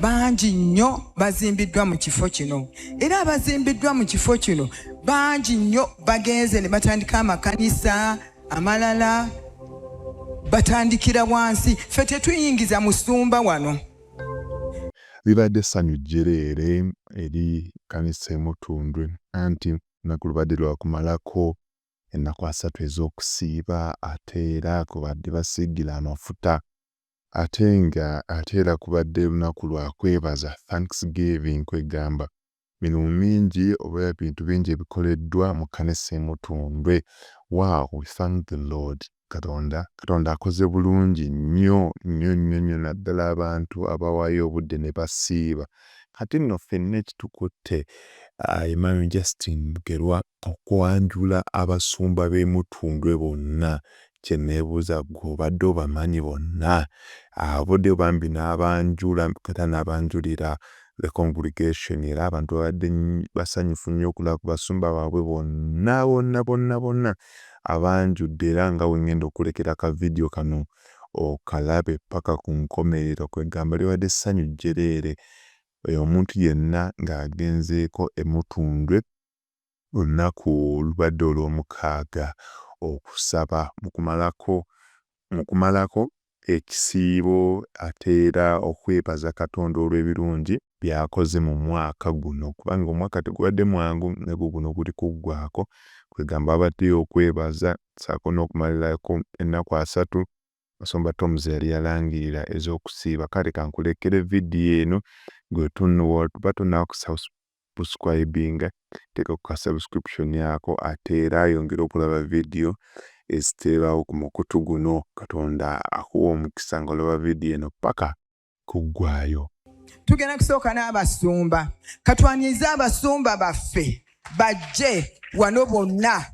bangi nnyo bazimbiddwa mu kifo kino. Era abazimbiddwa mu kifo kino bangi nnyo bagenze ne batandika amakanisa amalala batandikira wansi. Ffe tetuyingiza musumba wano. Libadde essanyu jjereere eri kanisa Mutundwe anti lunaku lubadde lwakumalako ennaku 3 ez'okusiiba ate era kubadde basiigira amafuta ate era kubadde lunaku lwa kwebaza Thanksgiving kwegamba mirimu mingi oba ebintu bingi ebikoleddwa mu kanisa Mutundwe. Wow, we thank the Lord. Katonda akoze bulungi nnyo naddala abantu abawaayo obudde ne basiiba. Kati nno ffenna ekitukutte Emmanuel Justin Bugerwa okwanjula abasumba b'e Mutundwe bonna. Kye neebuuza ggwe obadde obamanyi bonna abadde bambi n'abanjula kata n'abanjulira the congregation era abantu babadde basanyufu nnyo okulaba ku basumba baabwe bonna abanjudde era nga wengenda okulekera ka video kano okalabe paka ku nkomerero kwegamba libadde essanyu jjereere omuntu yenna ng'agenzeeko e Mutundwe olunaku lubadde olw'omukaaga okusaba mu kumalako ekisiibo ate era okwebaza Katonda olw'ebirungi byakoze mu mwaka guno kubanga omwaka tegubadde mwangu ne guno guli kuggwaako kwegamba abadde okwebaza saako n'okumalirako ennaku 3 Musumba Tom's yali yalangirira ez'okusiiba. Kale kankulekere vidiyo eno gwe tuba tunaakusubscribinga teeka ku subscription yako ate era yongera okulaba vidiyo eziteebawo ku mukutu guno. Katonda akuwa omukisa ng'olaba vidiyo eno paka kuggwaayo. Tugenda kusooka n'abasumba. Katwanyize abasumba baffe bajje wano bonna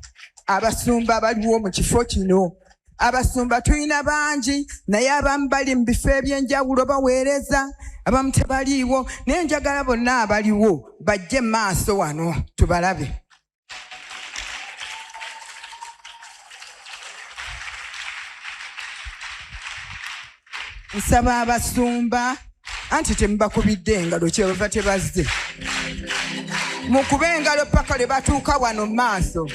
abasumba baliwo mu kifo kino. Abasumba tulina bangi naye abamu bali mu bifo eby'enjawulo baweereza, abamu tebaliiwo naye njagala bonna abaliwo bajje maaso wano tubalabe. Nsaba abasumba anti temubakubidde engalo kyebava tebazze. Mukube engalo paka lwe batuuka wano mu maaso.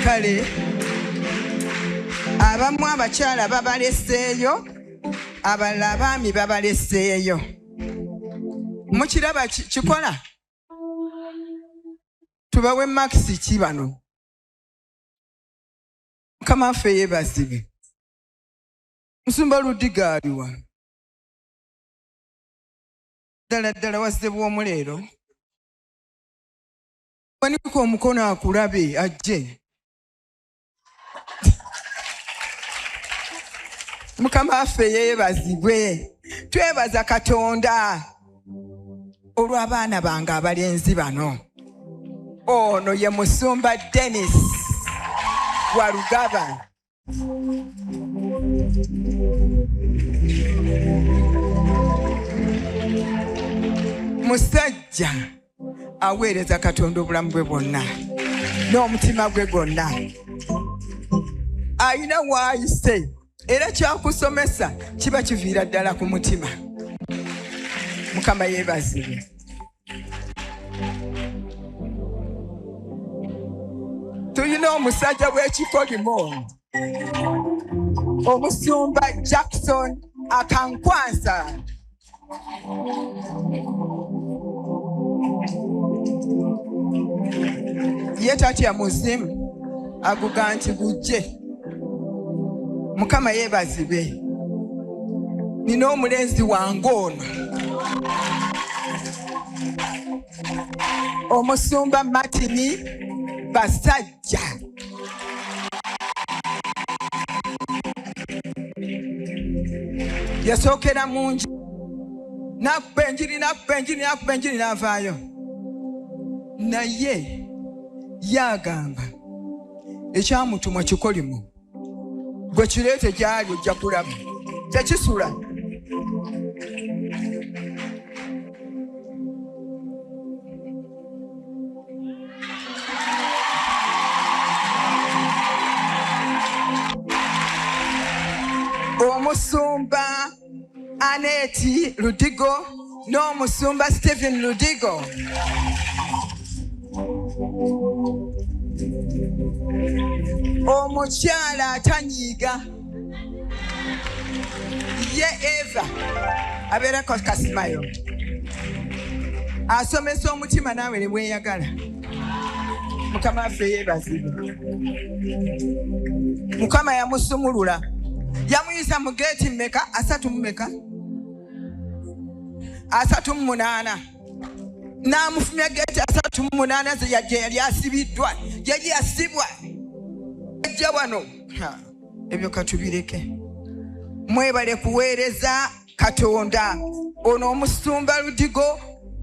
Kale abamu abakyala babaleseeyo, abalala abaami babaleseeyo. Mukiraba kikola? Tubawe makisi ki bano? Mukama waffe yeebazibwe. Musumba Ludiga aliwa? Ddala wazze bw'omuleero. Wanika omukono akulabe ajje. Mukama waffe yeebazibwe. Twebaza Katonda olw'abaana bange abalenzi bano. Ono ye Musumba Dennis Warugaba. Musajja aweereza Katonda obulamu bwe bwonna n'omutima gwe gwonna. Ayina waayise era kyakusomesa kiba kiviira ddala ku mutima. Mukama yeebazibwe. Tulina omusajja w'ekikolimo Omusumba Jackson Akankwansa. Ye tatya muzimu aguga nti gujje. Mukama yeebazibwe. Nina omulenzi wange ono Omusumba Martini Basajja. Yasookera mungi nakuba enjiri n'avaayo. Naye yagamba ekyamutumwa kikolimo gwe kireete gyali ojja kulaba tekisula. Omusumba Aneti Ludigo n'omusumba Stephen Ludigo. Omukyala atanyiiga ye Eva abeerako kasimayo asomesa omutima naawe ne bweyagala. Mukama waffe yeebazibwe. Mukama yamusumulula yamuyisa mu geeti mmeka 38 n'amufumya geeti 38 ze yali asibiddwa yali asibwa ajja wano. Ebyo katubireke. Mwebale kuweereza Katonda. Ono omusumba Ludigo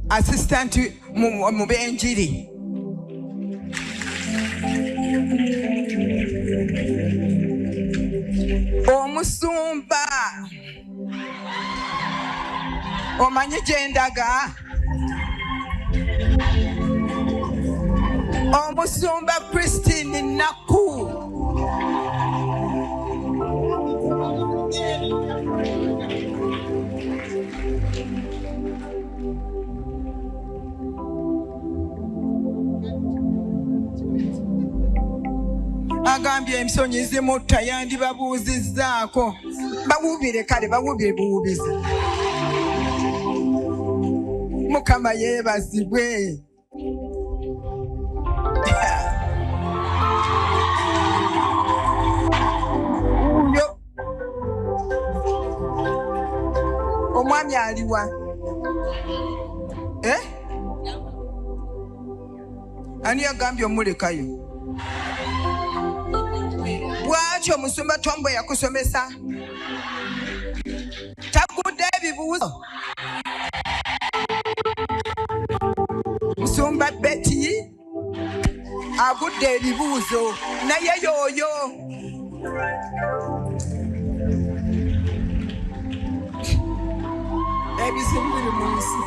assistant mu benjiri. Omusumba omanyi gye ndaga? Omusumba Christian Naku. Agambye ensonyi zimutta yandibabuuzizzaako. Bawuubire kale bawuubire buwuubizi. Mukama yeebazibwe. Uyo omwami aliwa? Ani agambye omulekayo? Bw'atyo omusumba Tombo yakusomesa tagudde ebibuuzo. Musumba Betty agudde ebibuuzo naye yooyo ebizibu biri mu nsi.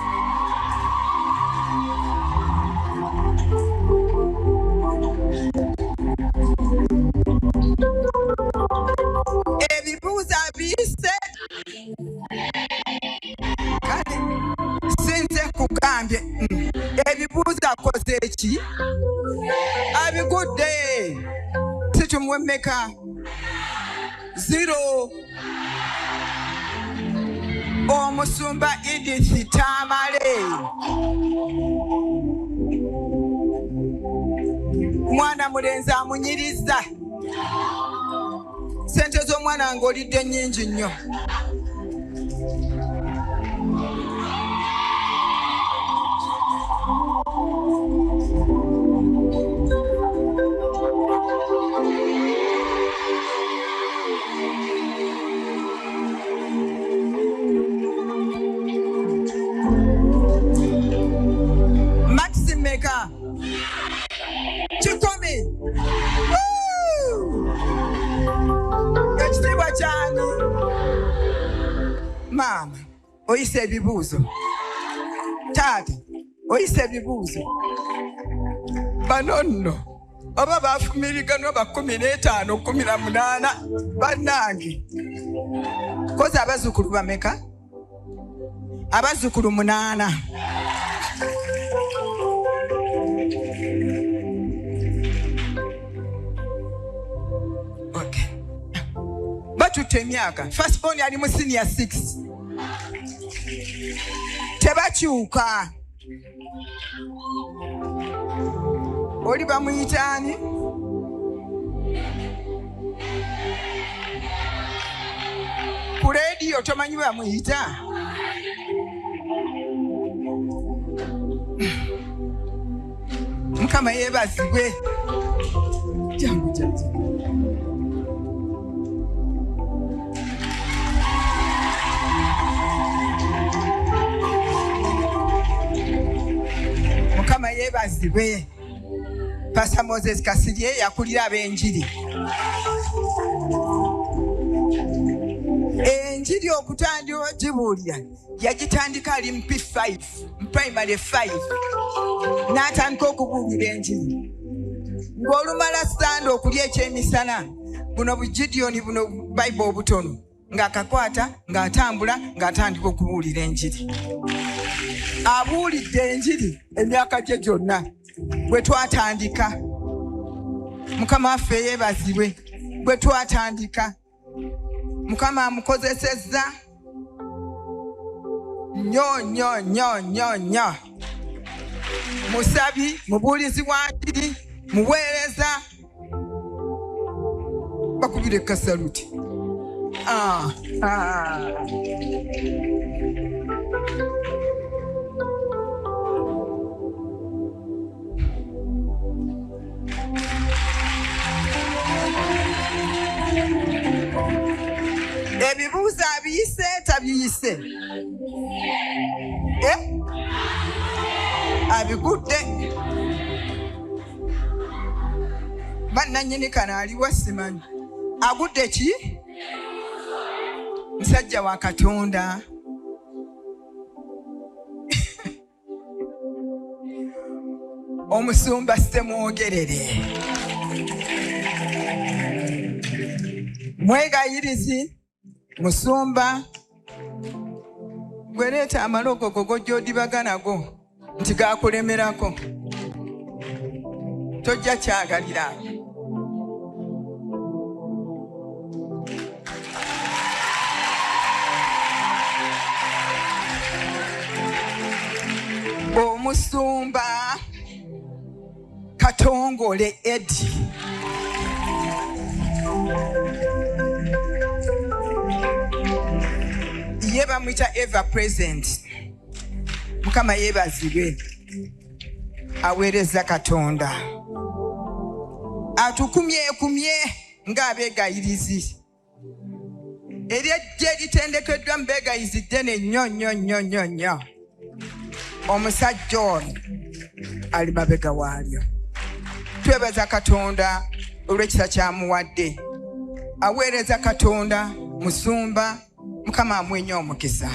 Ebibuuzo abiyise kale sinze kugambye ebibuuzo akoze eki abigudde situmuwe mmeka 0. Omusumba Edith Tamale mwana mulenzi amunyiriza sente z'omwana ng'olidde nnyingi nnyo. Maximeka Chikomi ekitiibwa kyani? Maama oyise ebibuuzo. Taata oyise ebibuuzo. Bano nno oba bafumiriganwa 15 18 bannange kozi abazzukulu bameka? Abazzukulu 8. Okay. Batutte emyaka. First born ali mu senior 6. Tebakyuka. Oli bamuyitaani? Ku leediyo tomanyi bamuyita? Mukama yeebazibwe. Jangu jangu. Mukama yeebazibwe. Pastor Moses Kasirye yakulira ab'enjiri. Enjiri okutandika ogibuulira yagitandika ali mu P5 mu primary 5 n'atandika okubuulira enjiri ng'olumala stand okulya ekyemisana buno bugideoni buno Bible obutono ng'akakwata ng'atambula ng'atandika okubuulira enjiri. Abuulidde enjiri emyaka gye gyonna bwe twatandika. Mukama waffe yeebazibwe bwe twatandika. Mukama amukozesezza nnyo. Musabi, mubuulizi wa njiri, muweereza. Bakubire kasaluti. Ebibuuzo abiyise tabiyise? Abigudde. Bannannyini kano aliwa simanyi. Agudde ki? Musajja wa Katonda. Omusumba Ssemwogerere. Mwegayirizi musumba gwereeta amalogo gojodibaga nago nti gakulemerako. Tojja kyagalira. Omusumba Katongole Edi. Ye bamwita ever present. Mukama yeebazibwe. Aweereza Katonda. Atukumye ng'abeegayirizi. Eryejje litendekeddwa mu beegayizi ddene nnyo. Omusajja ono ali mabega waalyo. Twebaza Katonda olw'ekisa kyamuwadde. Aweereza Katonda musumba. Mukama amwenye omukisa.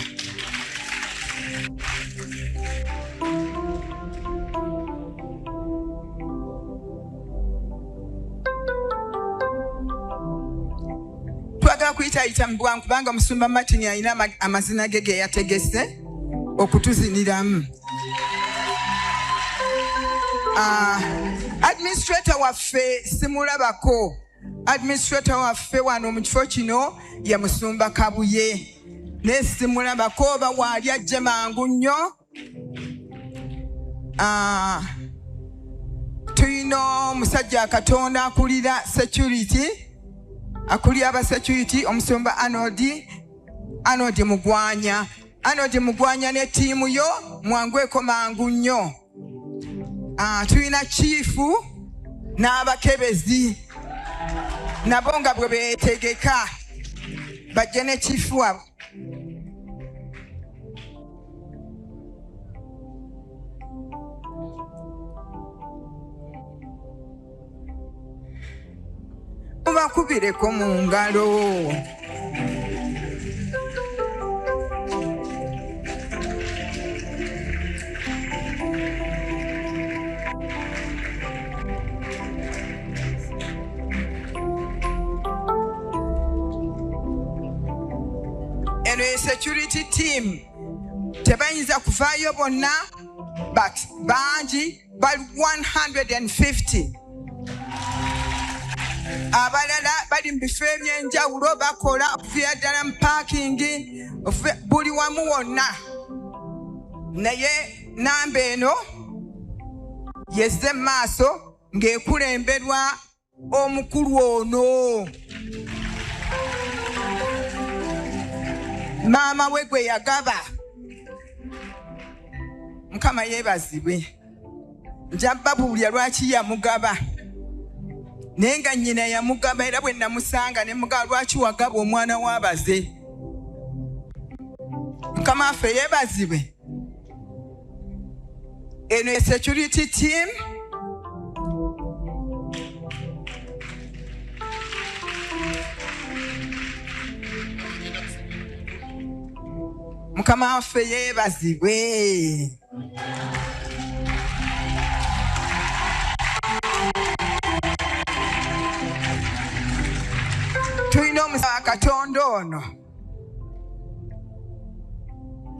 Twagala kuyita mu bwangu kubanga musumba Martin alina amazina ge ge yategese okutuziniramu. Administrator waffe simulabako. Administrator waffe wano mu kifo kino ya musumba Kabuye. Nesimulabako oba waali ajje mangu nnyo. Tuyina omusajja Katonda akulira security. Akulira aba security omusumba Arnold Mugwanya. Arnold Mugwanya ne tiimu yo mwangweko mangu nnyo. Tuyina chiefu n'abakebezi. Nabo nga bwe beetegeka bajje ne chiefu wabo. Mubakubireko mu ngalo. Eno security team tebayinza kuvaayo bonna but bangi bali 150. Abalala bali mu bifo ebyenjawulo bakola okuviira ddala mu paakingi buli wamu wonna. Naye namba eno yezze mu maaso ng'ekulemberwa omukulu ono. Maama we gwe yagaba. Mukama yeebazibwe. Nja babuulya lwaki yamugaba. Naye nga nnyina yamugaba era bwe namusanga ne mugaba lwaki wagaba omwana w'abaze. Mukama waffe yeebazibwe. Eno ye security team. Mukama waffe yeebazibwe. Tulina omusajja Katonda ono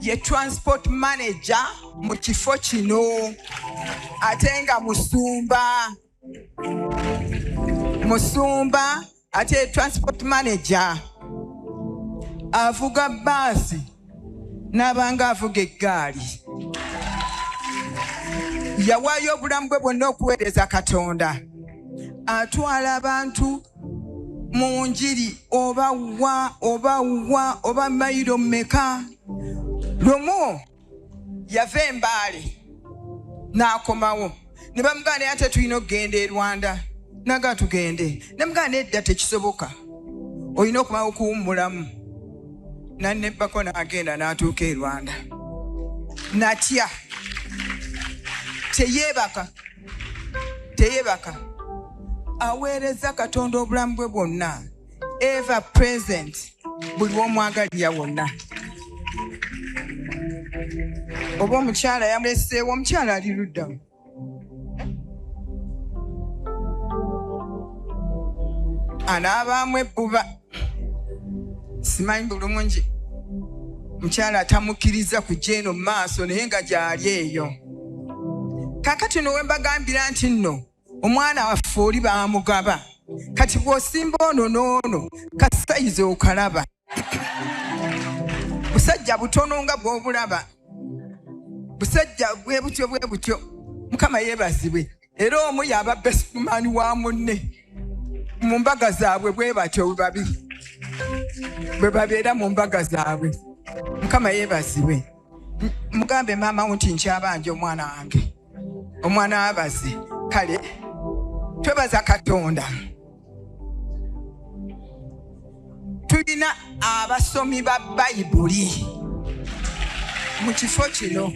ye transport manager mu kifo kino ate nga musumba ate transport manager avuga baasi n'abanga avuga eggaali yawaayo obulamu bwe bwonna okuweereza Katonda atwala abantu mu njiri oba mayiro mmeka lumu yava embaale n'akomawo ne bamugana ate tulina okugenda e Rwanda naga tugende namugana edda tekisoboka olina okumawo okuwummulamu nannebbako n'agenda n'atuuka e Rwanda natya teyeebaka aweereza Katonda obulamu bwe bwonna ever present buli w'omwagalira wonna oba omukyala yamuleseewo omukyala ali luddamu anaabaamu ebbuba simanyi bulungi mukyala atamukkiriza kujja eno mu maaso naye nga gy'ali eyo kakati no we mbagambira nti nno omwana waffe oli baamugaba kati bw'osimba ono n'ono kasayizi okalaba busajja butono nga bw'obulaba busajja bwe butyo Mukama yeebazibwe era omu yaba besikumaani wa munne mu mbaga zaabwe bwe batyo bwe babeera mu mbaga zaabwe Mukama yeebazibwe mugambe maama nti nkyabanja omwana wange omwana abaze kale twebaza Katonda tulina abasomi ba Bayibuli mu kifo kino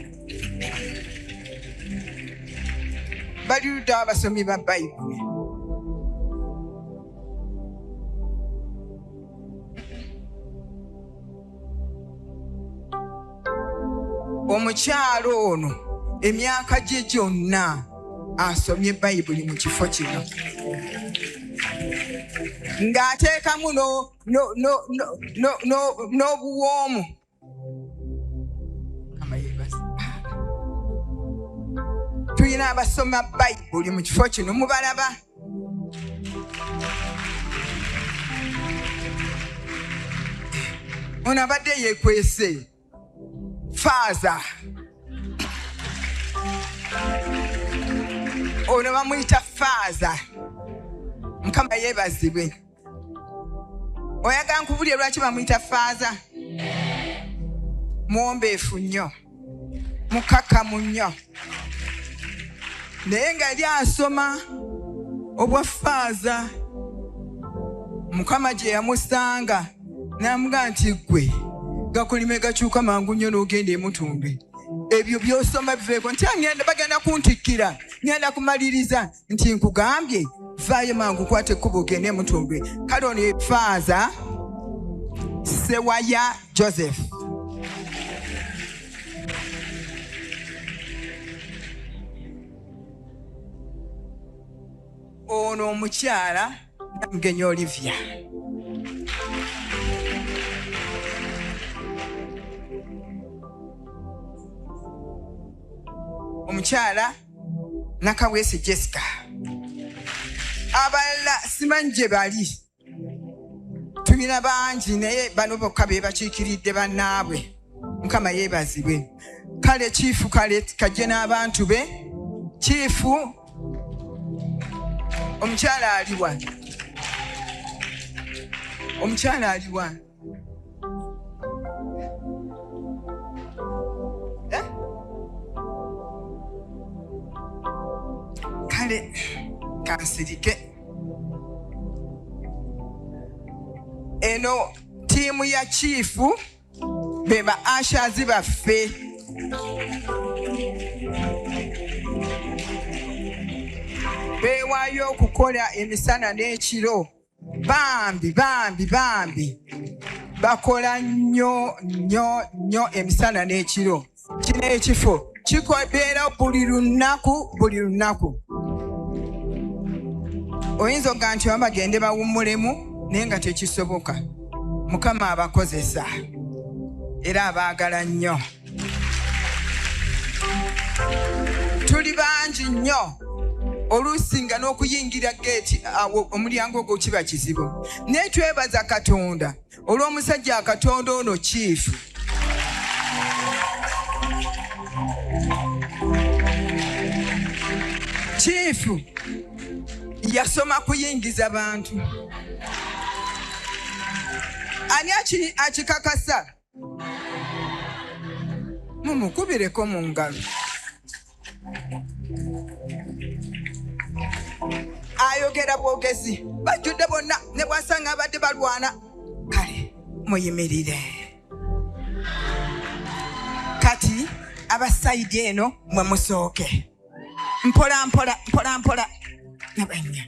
bali ludda abasomi ba Bayibuli omukyalo ono emyaka gye gyonna asomye Bayibuli mu kifo kino ng'ateekamu n'obuwoomu tulina abasoma Bayibuli mu kifo kino mubalaba ono abadde yeekwese faaza ono bamuyita faaza Mukama yeebazibwe oyagala nkubulye lwaki bamuyita faaza muwombeefu nnyo mukakamu nnyo naye nga yali asoma obwa faaza Mukama gye yamusanga n'amugaa nti ggwe gakulime gakyuka mangu nnyo n'ogenda e Mutundwe ebyo by'osoma biveeko nti bagenda kuntikkira ngenda kumaliriza nti nkugambye vaayo mangu kwata ekkubo ogende e Mutundwe kale ono ye faaza Sewaya Joseph ono omukyala Namugenyi Olivia omukyala Nakawesi Jessica abalala simanyi gye bali tulina bangi naye bano bokka be bakiikiridde bannaabwe Mukama yeebazibwe kale chifu kale kajje n'abantu be chifu omukyala aliwa kale kansirike eno tiimu ya chifu beba ashazi baffe beewaayo okukola emisana n'ekiro bambi bakola nnyo emisana n'ekiro kino ekifo kikobeera buli lunaku oyinza oga nti bagende bawummulemu naye nga tekisoboka Mukama abakozesa era abaagala nnyo. Tuli bangi nnyo oluusi nga n'okuyingira geeti awo omulyango ogwo kiba kizibu. Naye twebaza Katonda olw'omusajja Katonda ono Chief. Chief yasoma kuyingiza bantu. Ani akikakasa? Mumukubireko mu ngalo. Ayogera bwogezi bajjudde bonna ne bwasanga abadde balwana. Kale muyimirire. Kati abasayidi eno mwe musooke. Mpola mpola mpola mpola. Nabanya.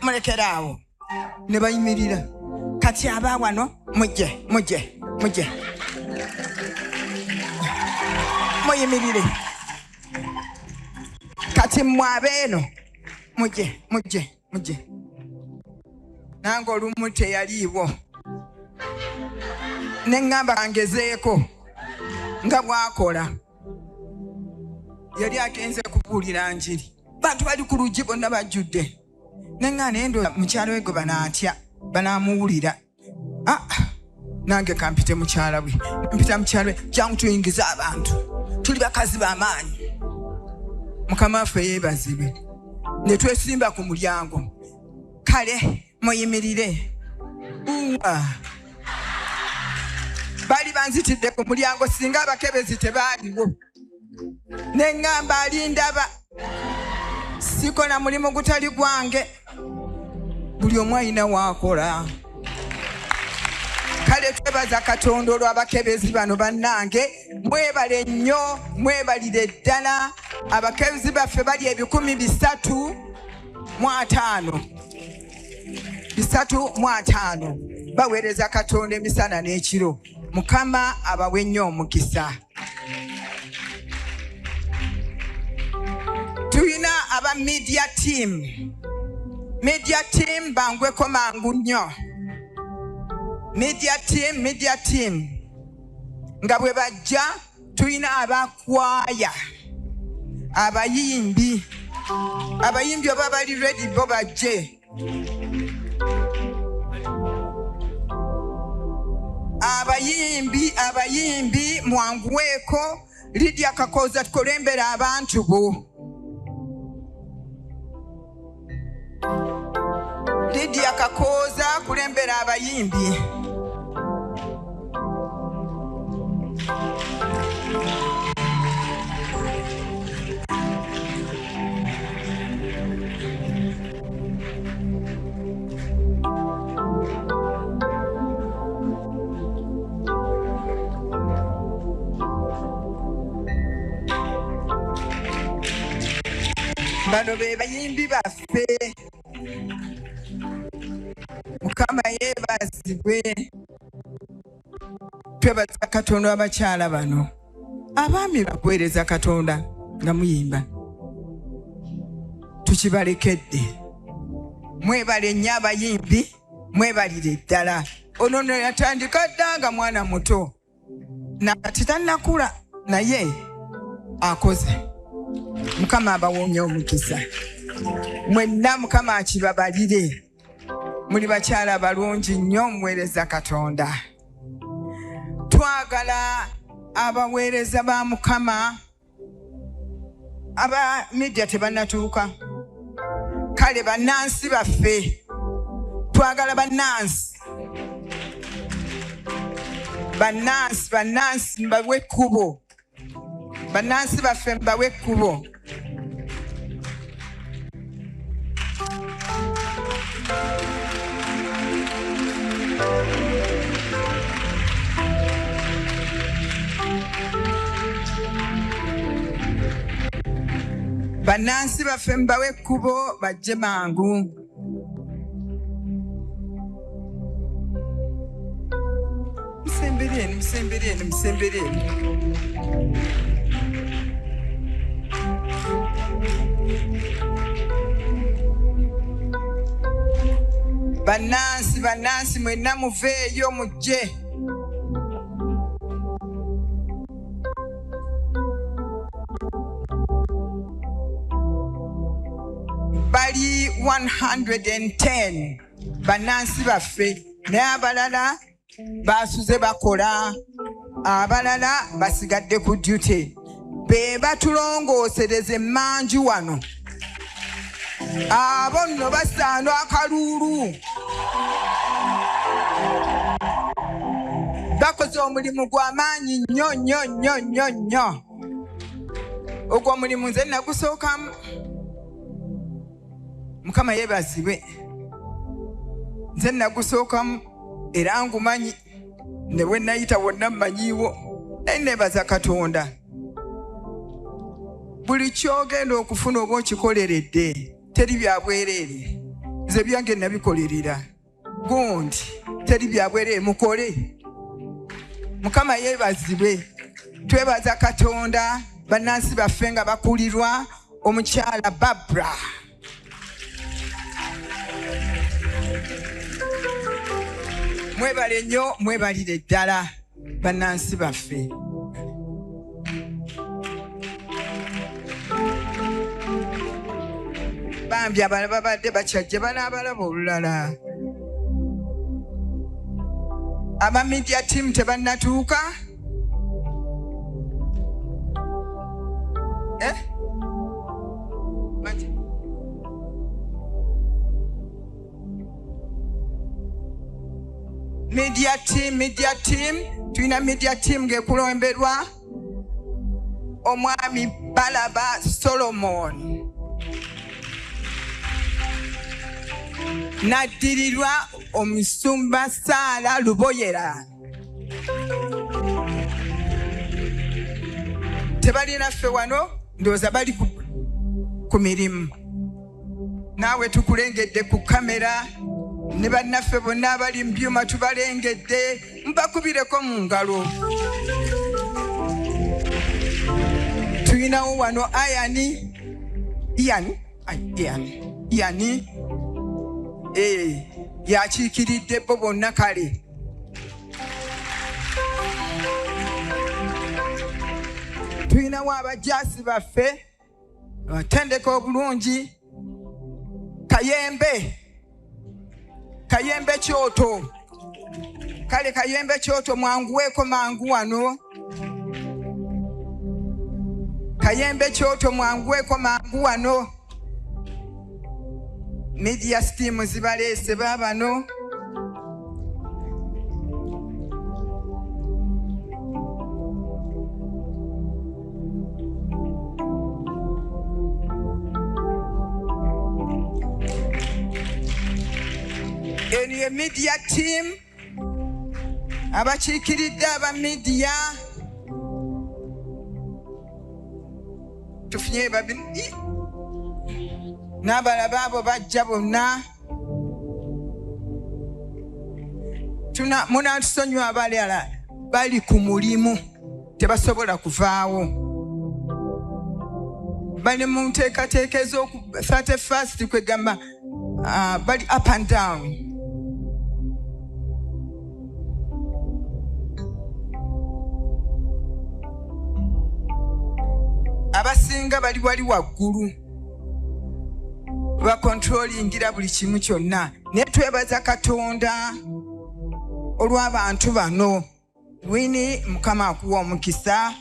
Mulekeraawo. Ne bayimirira. Kati abawano mujje. Muyimirire. Kati mwabeeno mujje. Nange olumu teyaliiwo. Ne ŋŋamba kangezeeko nga bwakola. Yali agenze kubuulira njiri. Bantu bali ku luggi bonna bajjudde. Ne ŋŋaana endo mukyala we gwe banaatya banaamuwulira. Nange kampite mukyala we. Mpita mukyala we jangu tuyingize abantu. Tuli bakazi b'amaanyi. Mukama waffe yeebazibwe. Ne twesimba ku mulyango. Kale muyimirire. Bali banzitidde ku mulyango singa abakebezi tebaaliwo. Ne ŋŋamba alindaba. Sikola mulimu gutali gwange. Buli omu alina waakola. Kale twebaza Katonda olw'abakebezi bano bannange. Mwebale nnyo, mwebalire ddala. Abakebezi baffe bali 305. Baweereza Katonda emisana n'ekiro. Mukama abawe nnyo omukisa. Tuyina aba media team. Media team bangweko mangu nnyo. Media team. Nga bwe bajja tuyina abakwaya. Abayimbi oba bali ready bo bajje. Abayimbi mwanguweeko. Lydia Kakoza tukulembera abantu bo. Lydia Kakoza kulembera abayimbi. Bano be bayimbi baffe. Mukama yeebazibwe. Twebaza Katonda abakyala bano. Abaami bakuweereza Katonda nga muyimba. Tukibalekedde. Mwebale nnyo abayimbi, mwebalire ddala. Ono no yatandika dda nga mwana muto. Nakati tannakula naye akoze. Mukama abawoonye omukisa. Mwenna Mukama akibabalire. Muli bakyala balungi nnyo muweereza Katonda. Twagala abaweereza ba Mukama. Aba media tebannatuuka. Kale bannansi baffe. Twagala bannansi. Bannansi mbawe ekkubo. Bannansi baffe mbawe ekkubo. Bannansi baffe mbawe ekkubo bajje mangu. Musembereni. Bannansi mwenna muveeyo mujje. 110 bannansi baffe naye abalala basuze bakola abalala basigadde ku duty be batulongoosereza emmanju wano abo nno basaana akaluulu bakoze omulimu gw'amaanyi nnyo nnyo nnyo nnyo nnyo ogwo omulimu nze nagusookamu Mukama yeebazibwe nze nagusookamu era ngumanyi ne bwe nayita wonna mmanyiiwo naye neebaza Katonda buli kyogenda okufuna oba okikoleredde teri bya bwereere nze byange nabikolerera gundi teri bya bwereere mukole Mukama yeebazibwe twebaza Katonda bannansi baffe nga bakulirwa omukyala Barbara mwebale nnyo mwebalire ddala bannansi baffe bambi abalala babadde bakyajja banaabalaba olulala aba media team tebannatuuka media team tulina media team ng'ekulomberwa omwami Balaba Solomon naddirirwa omusumba Saala Luboyera tebalina ffe wano ndowooza bali ku mirimu naawe tukulengedde ku kamera ne bannaffe bonna abali mu byuma tubalengedde mbakubireko mu ngalo tulinawo wano Iyani yakiikiridde bo bonna kale tulinawo abajaasi baffe batendeka obulungi Kayembe Kyoto kale Kayembe Kyoto mwanguweeko mangu wano Kayembe Kyoto mwanguweeko mangu wano media steam zibaleese baabano eno media team abakiikiridde aba media tufunye babiri n'abalaba abo bajja bonna munatusonyiwa abalala bali ku mulimu tebasobola kuvaawo bali mu nteekateeka ez'oku 31st kwegamba bali up and down abasinga bali wali waggulu bakontrolingira buli kimu kyonna naye twebaza Katonda olw'abantu bano wini Mukama akuwa omukisa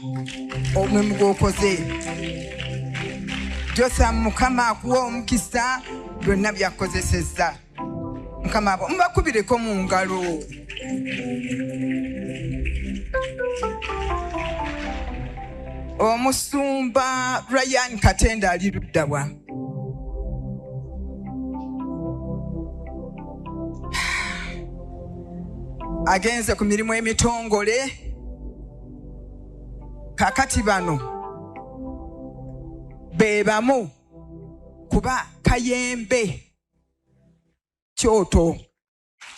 omulimu gw'okoze Josa Mukama akuwa omukisa byonna byakozesezza Mukama abo mbakubireko mu ngalo omusumba Ryan Katenda ali luddawa agenze ku mirimu emitongole kakati bano bebamu kuba Kayembe Kyoto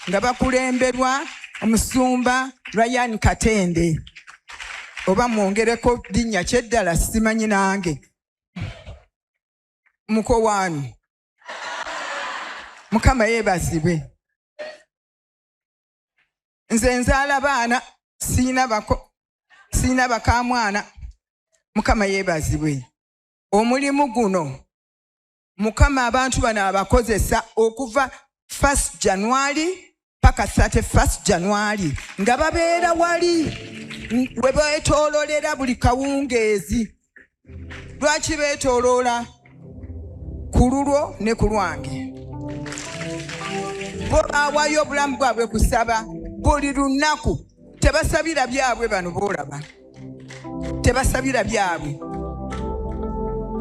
nga bakulemberwa omusumba Ryan Katende oba mwongereko linnya kyeddala simanyi nange muko wanu Mukama yeebazibwe nze nzaala baana siina bakamwana Mukama yeebazibwe omulimu guno Mukama abantu bano abakozesa okuva 1st January paka 31st January nga babeera wali we beetoololera buli kawungeezi. Lwaki beetooloola? Ku lulwo ne ku lwange. Bo awaayo obulamu bwabwe kusaba buli lunaku. Tebasabira byabwe bano boolaba. Tebasabira byabwe.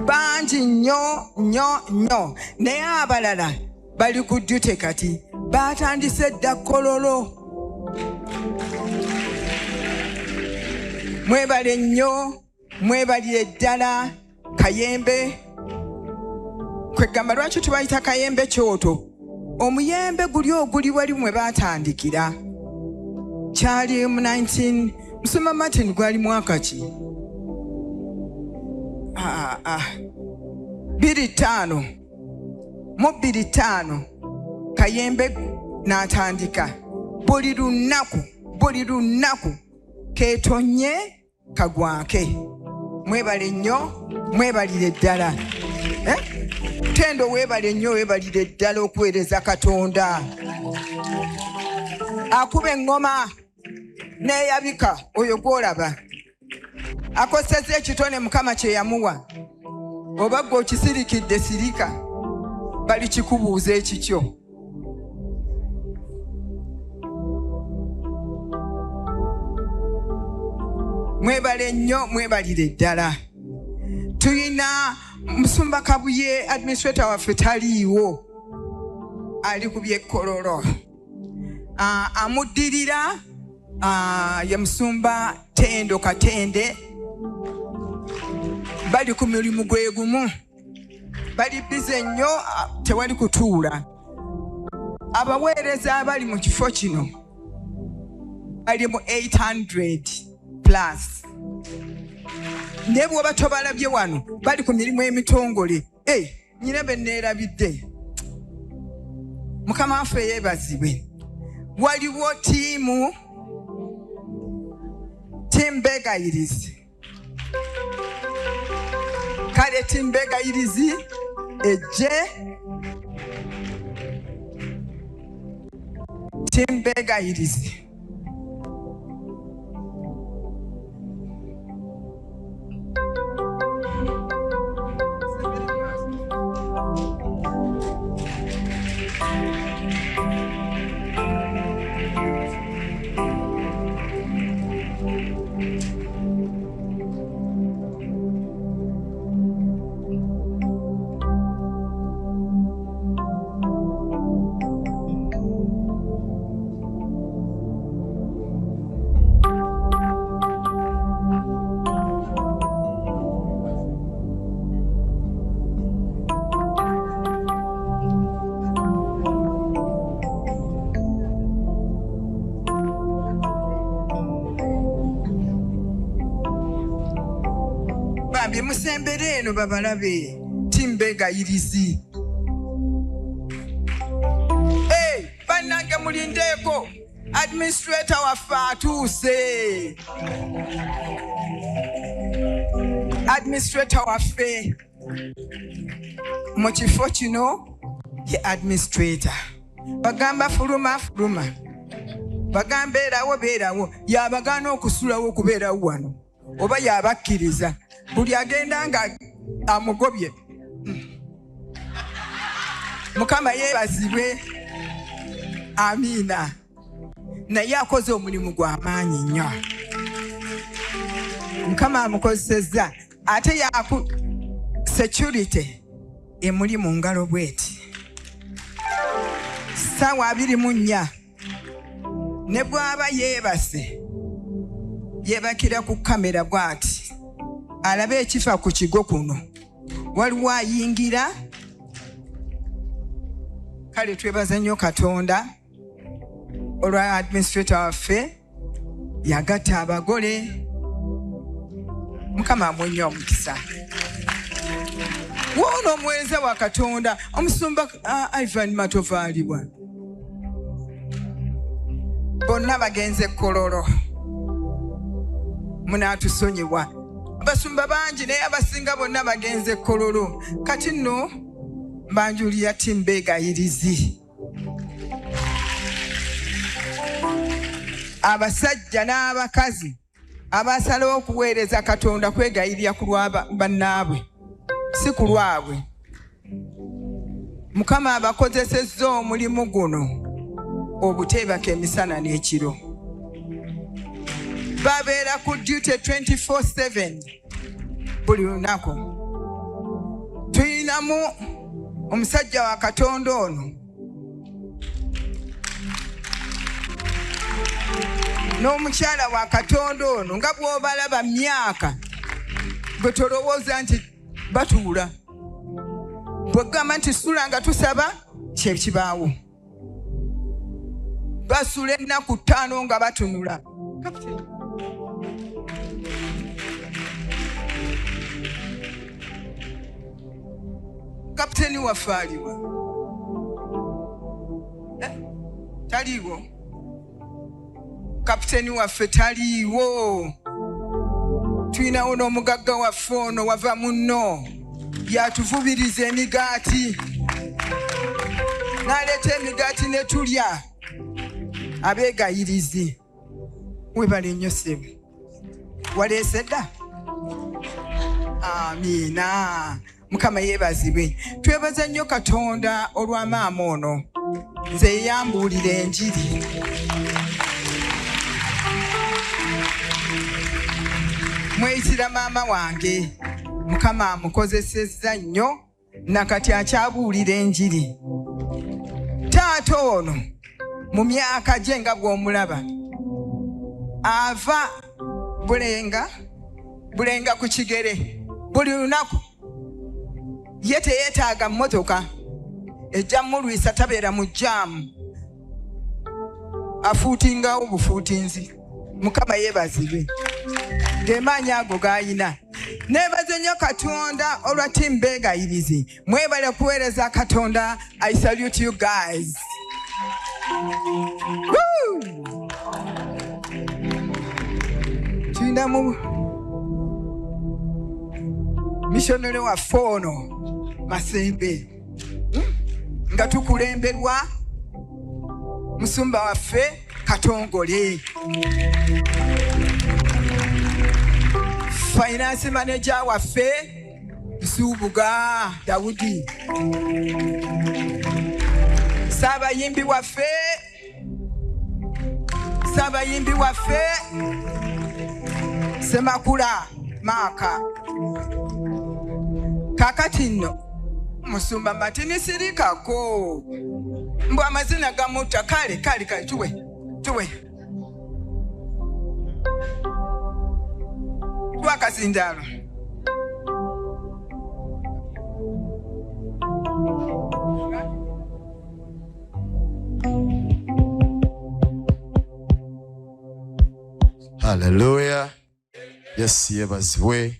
Bangi nnyo. Naye abalala bali ku ddute kati. Baatandise dda kololo. Mwebale nnyo, mwebalire ddala. Kayembe. Kwegamba lwaki tubayita kayembe kyoto? Omuyembe guli oguli wali mwe baatandikira. Kyali mu 19 Musoma Martin gwali mwaka ki? 2005 Kayembe n'atandika. Buli lunaku keetonye kagwake. Mwebale nnyo, mwebalire ddala. Tendo weebale nnyo, weebalire ddala okuweereza Katonda. Akuba eŋŋoma n'eyabika oyo gw'olaba. Akosezza ekitone Mukama kye yamuwa. Oba gwe okisirikidde sirika. Bali kikubuuza ekikyo. Mwebale nnyo, mwebalire ddala. Tuyina Musumba Kabuye administrator waffe taliiwo. Ali ku byekkololo. Amuddirira ye Musumba Tendo Katende. Bali ku mulimu gwe gumu. Bali bize nnyo, tewali kutuula. Abaweereza abali mu kifo kino bali mu 800 plus. Ne bw'oba tobalabye wano bali ku mirimu emitongole. Nyina be neerabidde. Mukama waffe yeebazibwe. Waliwo tiimu begayirizi. Kale tiimu begayirizi ejje. Tiimu begayirizi. Musembere eno babalabe tiimu begayirizi. Bannange mulindeeko administrator waffe atuuse. Administrator waffe mu kifo kino ye administrator. Bagamba fuluma. Bagamba beerawo. Yabagaana okusulawo okubeerawo wano. Oba yabakkiriza. Buli agenda nga amugobye. Mukama yeebazibwe. Amiina. Naye akoze omulimu gw'amaanyi nnyo. Mukama amukozesezza. Ate yaku security emuli mu ngalo bweti. Ssaawa 24 ne bw'aba yeebase yeebakira ku kamera bw'ati. Alabe ekifa ku kigo kuno. Waliwo ayingira. Kale twebaza nnyo Katonda olwa administrator waffe yagatta abagole. Mukama amwenye omukisa. Wono omuweereza wa Katonda Omusumba Ivan Matovalibwa. Bonna bagenze kololo. Munaatusonyiwa. Abasumba bangi naye abasinga bonna bagenze kololo. Kati nno Banjulia Timbega irizi. Abasajja n'abakazi abasalawo okuweereza Katonda kwegayirira ku lwa bannaabwe si ku lwabwe. Mukama abakozesezza omulimu guno obuteebaka emisana n'ekiro. Babeera ku duty 24/7 buli lunaku. Tuyinamu omusajja wa Katonda ono n'omukyala wa Katonda ono nga bw'obalaba myaka bwe tolowooza nti batuula. Bwegamba nti sula nga tusaba kyekibaawo. Basula ennaku 5 nga batunula. Kapiteni waffe aliwa? Taliiwo. Kapiteni waffe taliiwo. Tuyinawo n'omugagga waffe ono wava munno yatuvubiriza emigaati. N'aleeta emigaati ne tulya. Abeegayirizi. Webale nnyo ssebo. Waleese dda? Amiina. Mukama yeebazibwe. Twebaza nnyo Katonda olw'amaama ono. Nze yambuulira enjiri. Mweyitira maama wange. Mukama amukozesezza nnyo nakati akyabuulira enjiri. Taata ono mu myaka gye nga bw'omulaba ava bulenga ku kigere buli lunaku. Ye teyeetaaga mmotoka ejja mulwisa, tabeera mu jaamu, afuutingawo bufuutinzi. Mukama yeebazibwe ng'emaanyi ago g'ayina. Neebaze nnyo Katonda olwa timu beegayirizi. Mwebale kuweereza Katonda. I salute you guys. Woo! Tuyinamu missionary waffe ono Masembe nga tukulemberwa musumba waffe Katongole, finance manager waffe Subuga Daudi, Sabayimbi waffe Semakula Maka. Kakati nno musumba matini sirikako mbwa amazina gamuta kale tuwe twakazindalo. Hallelujah. Yes, yebazibwe.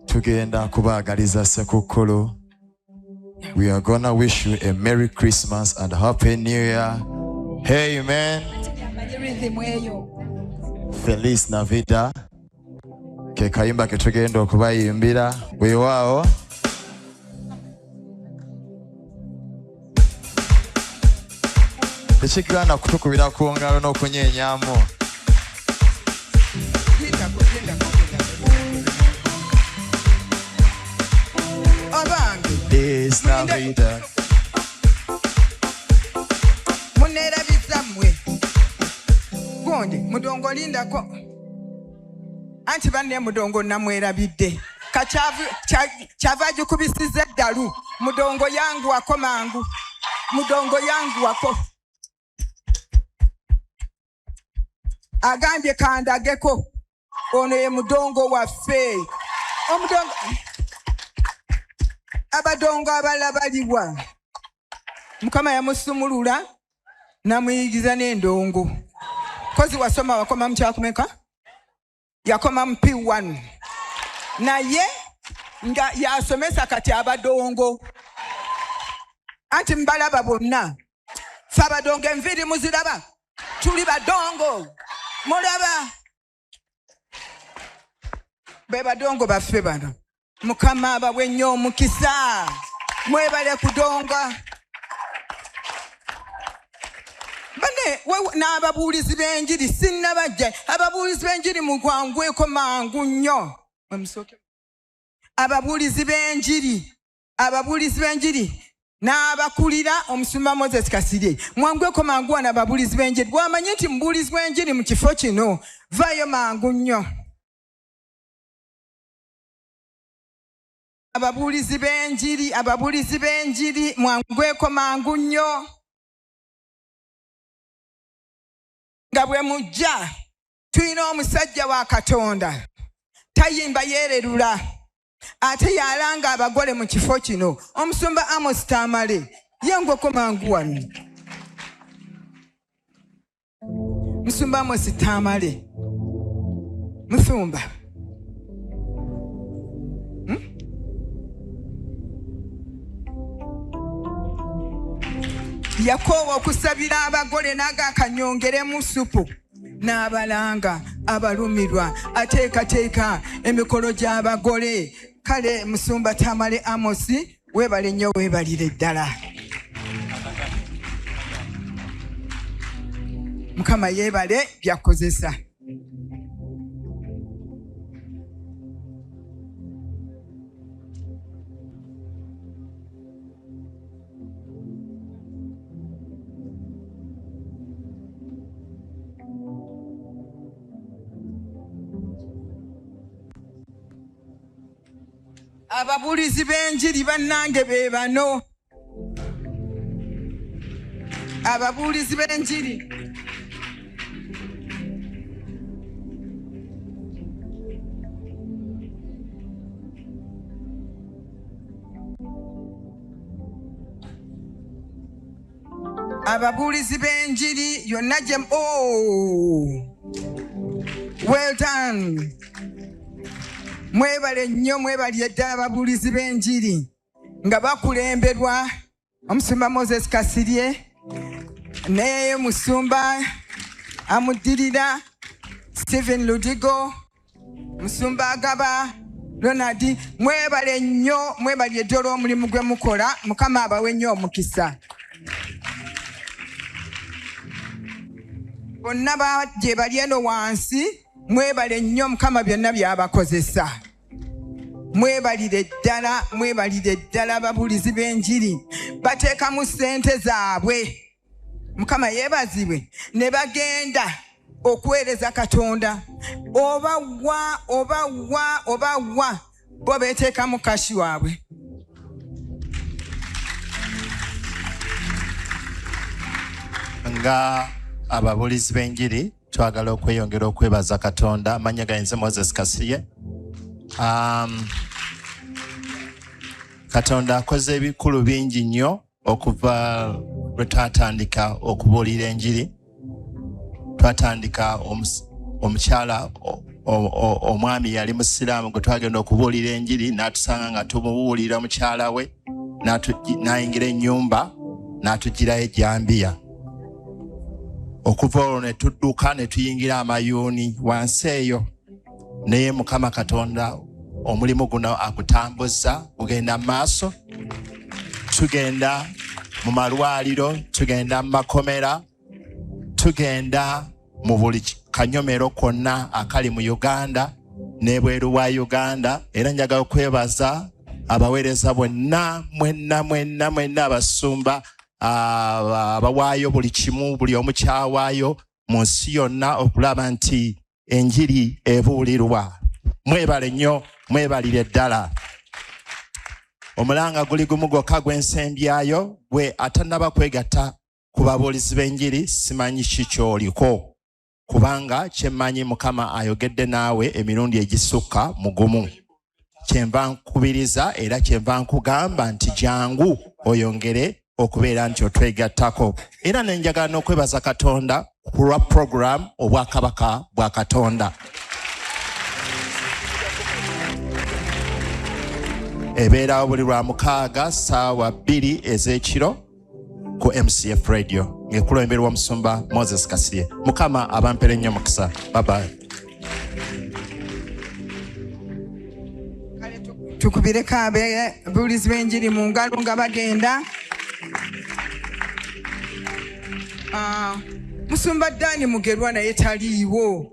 Tugenda kubaagaliza sekukulu. We are gonna wish you a Merry Christmas and Happy New Year. Hey, man. Feliz Navidad. Ke kayimba ke tugenda okubayimbira bwewaawo. Tekigana kutukubira ku ngalo n'okunyeenyaamu. This Navidad. Muneerabiza mmwe. Gonde mudongo lindako. Anti banne mudongo namwerabidde. Kyava gikubisiza eddalu. Mudongo yangu wako mangu. Mudongo yangu wako. Agambye kandageko. Ono ye mudongo waffe. Omudongo abadongo abalabaliwa. Mukama yamusumulula namuyigiza n'endongo. Kozi wasoma wakoma mu kyakumeka? Yakoma mu P1. Naye nga yasomesa kati abadongo. Anti mbalaba bonna. Fe abadongo enviri muziraba. Tuli badongo. Mulaba. Be badongo baffe bano. Mukama abawe nnyo omukisa. Mwebale kudonga. Bane n'ababuulizi b'enjiri sinnabajja. Ababuulizi b'enjiri mugwangweko mangu nnyo. Ababuulizi b'enjiri n'abakulira omusumba Moses Kasirye. Mwangweko mangu wana ababuulizi b'enjiri. Bw'amanyi nti mubuulizi b'enjiri mu kifo kino, vaayo mangu nnyo. Ababuulizi b'enjiri mwangweko mangu nnyo. Nga bwe mujja tulina omusajja wa Katonda tayimba yeererula ate yalanga abagole mu kifo kino, omusumba Amos Tamale. Yangweko mangu wano. Musumba Amos Tamale. Musumba. Yakoowa okusabira abagole n'agakanyongeremu supu n'abalanga abalumirwa ateekateeka emikolo gy'abagole. Kale musumba Tamale Amos, weebale nnyo, weebalire ddala. Mukama yeebale by'akozesa. Ababuulizi b'enjiri bannange be bano. Ababuulizi b'enjiri. Ababuulizi b'enjiri yonna gye well done. Mwebale nnyo, mwebalye ddala ababuulizi b'enjiri nga bakulemberwa omusumba Moses Kasirye ne musumba amuddirira Stephen Ludigo, musumba Agaba Ronald. Mwebale nnyo, mwebalye ddala omulimu gwe mukola. Mukama abawe nnyo omukisa. Bonna bajje bali eno wansi, mwebale nnyo, Mukama byonna byabakozesa. Mwebalire ddala ababuulizi b'enjiri bateekamu ssente zaabwe. Mukama yeebazibwe ne bagenda okuweereza Katonda. Oba wa bo beeteekamu kashi waabwe. Nga ababuulizi b'enjiri twagala okweyongera okwebaza Katonda. Amanya gayinze Moses Kasirye. Katonda akoze ebikulu bingi nnyo okuva lwe twatandika okubuulira enjiri. Twatandika omukyala omwami yali musiraamu gwe twagenda okubuulira enjiri, n'atusanga nga tumubuulira mukyala we, n'ayingira ennyumba n'atugirayo ejjambiya. Okuva olwo ne tudduka ne tuyingira amayuuni wansi eyo. Naye Mukama Katonda omulimu guno agutambuza gugenda mu maaso. Tugenda mu malwaliro, tugenda mu makomera, tugenda mu buli kanyomero konna akali mu Uganda n'ebweru wa Uganda. Era njagala okwebaza abaweereza bonna, mwenna abasumba abawaayo buli kimu, buli omu kyawaayo mu nsi yonna okulaba nti enjiri ebuulirwa. Mwebale nnyo, mwebalire ddala. Omulanga guli gumu gwokka gw'ensembyayo, gwe atannaba kwegatta ku babuulizi b'enjiri simanyi kikyoliko, kubanga kyemmanyi Mukama ayogedde naawe emirundi egisukka mu gumu. Kyenva nkubiriza era kyenva nkugamba nti jangu oyongere okubeera nti otwegattako. Era nenjagala n'okwebaza Katonda ku lwa program obwakabaka bwa Katonda. Ebeerawo buli lwa mukaaga ssaawa 2 ez'ekiro ku MCF Radio ng'ekulemberwa omusumba Moses Kasirye. Mukama abampere nnyo mukisa. Bye bye. tukubireko ababuulizi b'enjiri mu ngalo nga bagenda. Musumba Dani Mugerwa naye taliiwo.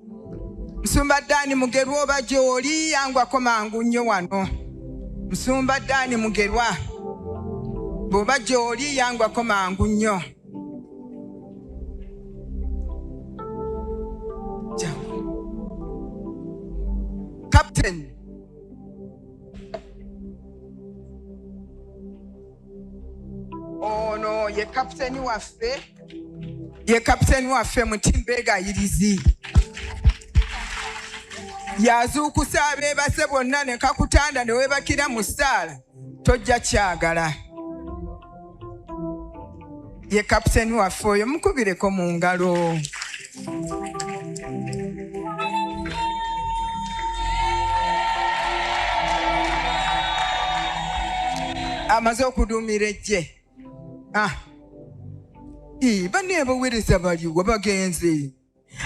Musumba Dani Mugerwa oba gy'oli yangwako mangu nnyo wano. Musumba Dani Mugerwa bw'oba gy'oli yangwako mangu nnyo. Captain. Oh no, ye captain waffe. Ye captain waffe Mutimbega Irizi. Yazuukusa abeebase bonna ne kakutanda ne weebakira mu ssaala. Tojja kyagala. Ye captain waffe oyo mukubireko mu ngalo. Amaze okuduumira eggye. Banne abaweereza baliwo bagenze.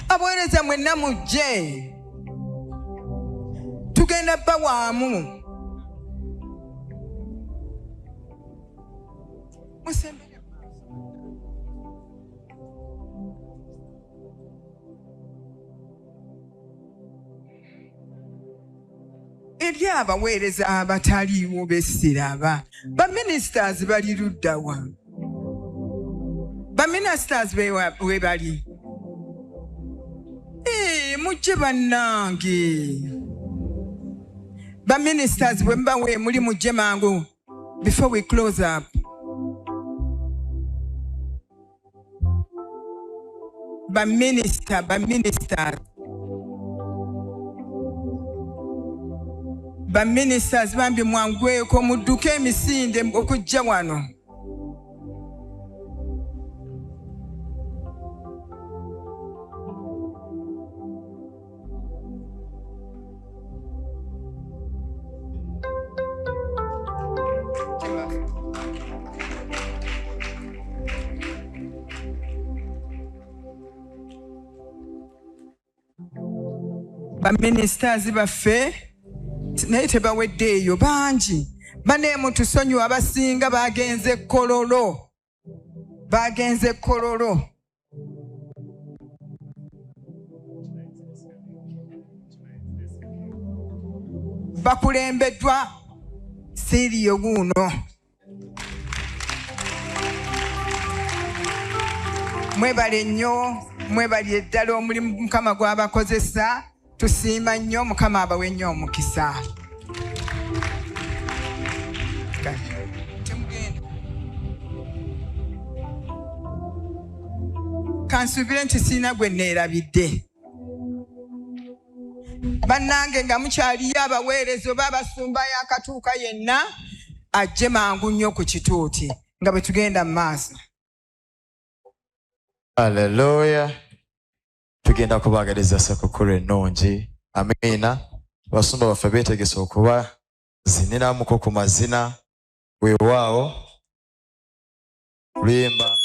Abaweereza mwenna mujje. Tugenda bba waamu. Eri abaweereza abataliiwo b'essiraba. Baministers bali ludda wa? Baministers we bali? Mujje bannange. Baministers bwe mbawe muli mujje mangu before we close up. Baministers bambi mwangweko mudduke emisinde okujja wano. Baministers baffe naye tebaweddeeyo bangi. Bane mutusonyiwa abasinga bagenze Kololo. Bakulembeddwa Siriyo guno. Mwebale nnyo, mwebali eddala omulimu Mukama gw'abakozesa. Tusiima nnyo Mukama abawe nnyo omukisa. Kansuubire nti siina gwe neerabidde. Bannange nga mukyaliyo abaweereza oba abasumba y'akatuuka yenna ajje mangu nnyo ku kituuti nga bwe tugenda mu maaso. Haleluya. Tugenda kubaagaliza sekukulu ennungi. Amiina. Abasumba baffe beetegese okuba ziniramuko ku mazina. Weewaawo luyimba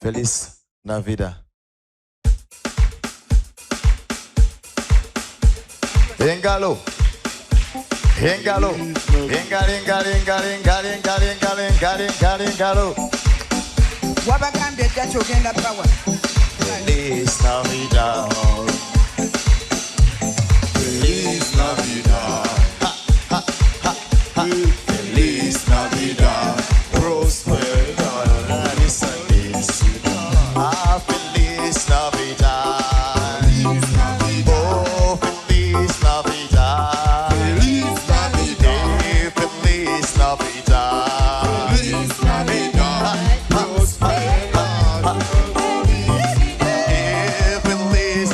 Feliz Navidad. Engalo. Wabagambye dda kyogenda bawa. Feliz Navidad. Feliz Navidad. Feliz Navidad. Prospera. Feliz Navidad. Oh, Feliz Navidad. Feliz Navidad. Feliz Navidad. Feliz Navidad. Prospera. Feliz Navidad. Feliz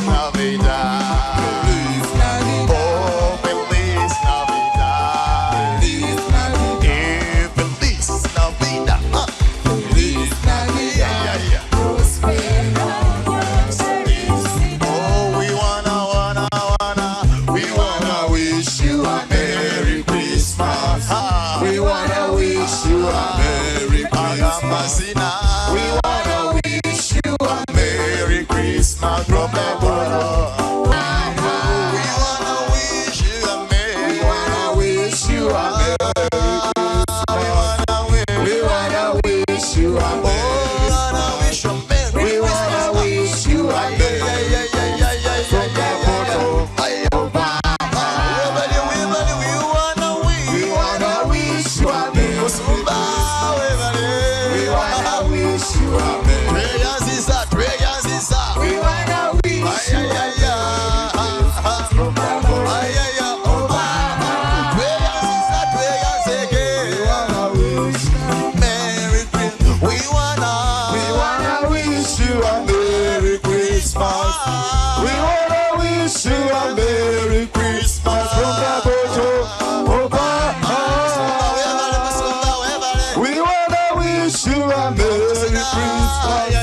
Navidad. Oh, Feliz Navidad. Feliz Navidad. Feliz Navidad. Feliz Navidad. Yeah. Prospera. Oh, we wanna wish you a Merry Christmas. We wanna wish you a Merry Christmas. We wanna wish you a Merry Christmas from the bottom. We wanna wish yeah,